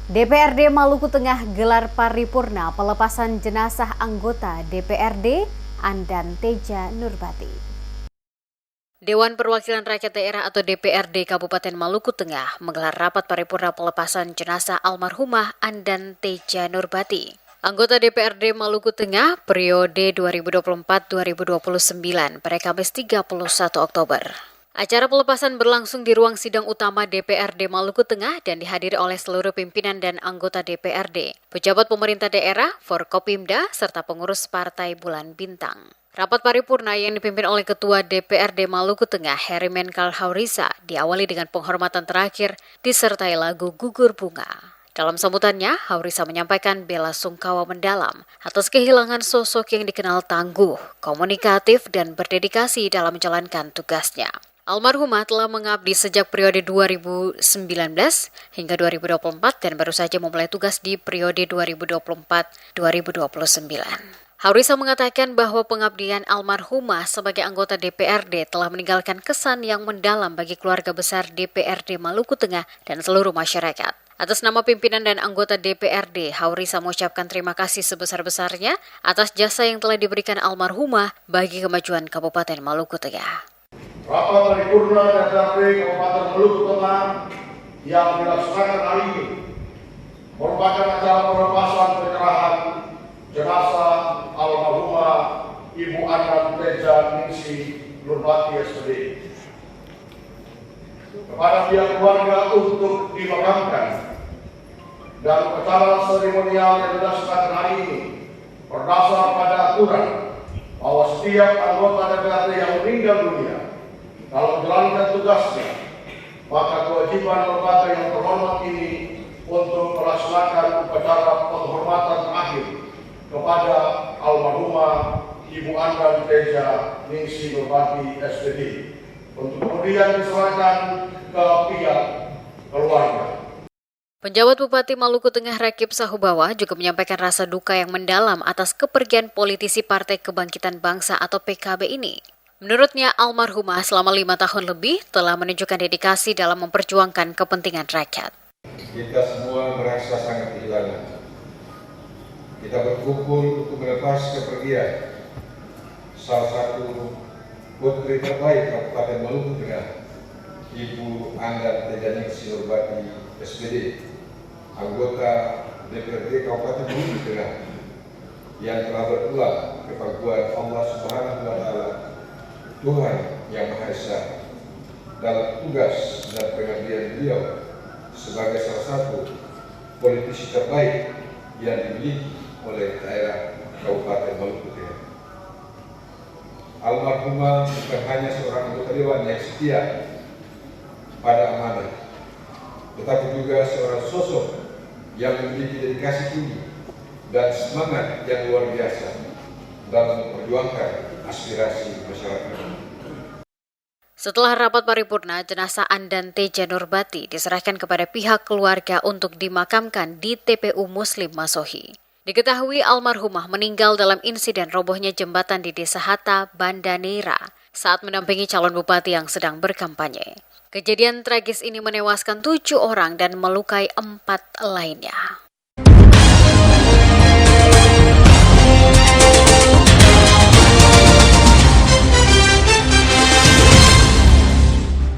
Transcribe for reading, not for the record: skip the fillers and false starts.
DPRD Maluku Tengah gelar paripurna pelepasan jenazah anggota DPRD Andan Teja Nurbati. Dewan Perwakilan Rakyat Daerah atau DPRD Kabupaten Maluku Tengah menggelar rapat paripurna pelepasan jenazah almarhumah Andan Teja Nurbati. Anggota DPRD Maluku Tengah periode 2024-2029 pada Kamis 31 Oktober. Acara pelepasan berlangsung di ruang sidang utama DPRD Maluku Tengah dan dihadiri oleh seluruh pimpinan dan anggota DPRD, pejabat pemerintah daerah, Forkopimda, serta pengurus Partai Bulan Bintang. Rapat paripurna yang dipimpin oleh Ketua DPRD Maluku Tengah, Heri Menkal Haurisa, diawali dengan penghormatan terakhir disertai lagu Gugur Bunga. Dalam sambutannya, Haurisa menyampaikan bela sungkawa mendalam atas kehilangan sosok yang dikenal tangguh, komunikatif, dan berdedikasi dalam menjalankan tugasnya. Almarhumah telah mengabdi sejak periode 2019 hingga 2024 dan baru saja memulai tugas di periode 2024-2029. Haurisa mengatakan bahwa pengabdian almarhumah sebagai anggota DPRD telah meninggalkan kesan yang mendalam bagi keluarga besar DPRD Maluku Tengah dan seluruh masyarakat. Atas nama pimpinan dan anggota DPRD, Haurisa mengucapkan terima kasih sebesar-besarnya atas jasa yang telah diberikan almarhumah bagi kemajuan Kabupaten Maluku Tengah. Rapat paripurna DPRD Kabupaten Maluku Tengah yang dilaksanakan hari ini merupakan acara pelepasan penyerahan jenazah almarhumah Ibu Andan Teja Ningsi Nurbati SPD kepada pihak keluarga untuk dimakamkan, dan acara seremonial yang dilaksanakan hari ini berdasar pada aturan bahwa setiap anggota DPRD yang meninggal dunia dalam menjalankan tugasnya, maka kewajiban lembaga yang terhormat ini untuk melaksanakan upacara penghormatan terakhir kepada almarhumah Ibu Andan Teja Ningsi Nurbati SPD untuk kemudian diserahkan ke pihak keluarga. Penjabat Bupati Maluku Tengah Rakib Sahubawa juga menyampaikan rasa duka yang mendalam atas kepergian politisi Partai Kebangkitan Bangsa atau PKB ini. Menurutnya, almarhumah selama 5 tahun lebih telah menunjukkan dedikasi dalam memperjuangkan kepentingan rakyat. Kita semua merasa sangat kehilangan. Kita berkumpul untuk melepas kepergian salah satu putri terbaik Kabupaten Maluku Tengah, Ibu Andan Teja Ningsi Nurbati SPD, anggota DPRD Kabupaten Maluku Tengah, yang telah berpulang ke pangkuan Allah Subhanahu wa Ta'ala, Tuhan yang Maha Esa, dalam tugas dan pengabdian beliau sebagai salah satu politisi terbaik yang dimiliki oleh daerah Kabupaten Maluku Tengah. Almarhumah bukan hanya seorang anggota dewan yang setia pada amanah, tetapi juga seorang sosok yang memiliki dedikasi tinggi dan semangat yang luar biasa dalam memperjuangkan aspirasi masyarakat. Setelah rapat paripurna, jenazah Andan Teja Nurbati diserahkan kepada pihak keluarga untuk dimakamkan di TPU Muslim Masohi. Diketahui almarhumah meninggal dalam insiden robohnya jembatan di Desa Hatta, Banda Neira saat mendampingi calon bupati yang sedang berkampanye. Kejadian tragis ini menewaskan 7 orang dan melukai 4 lainnya.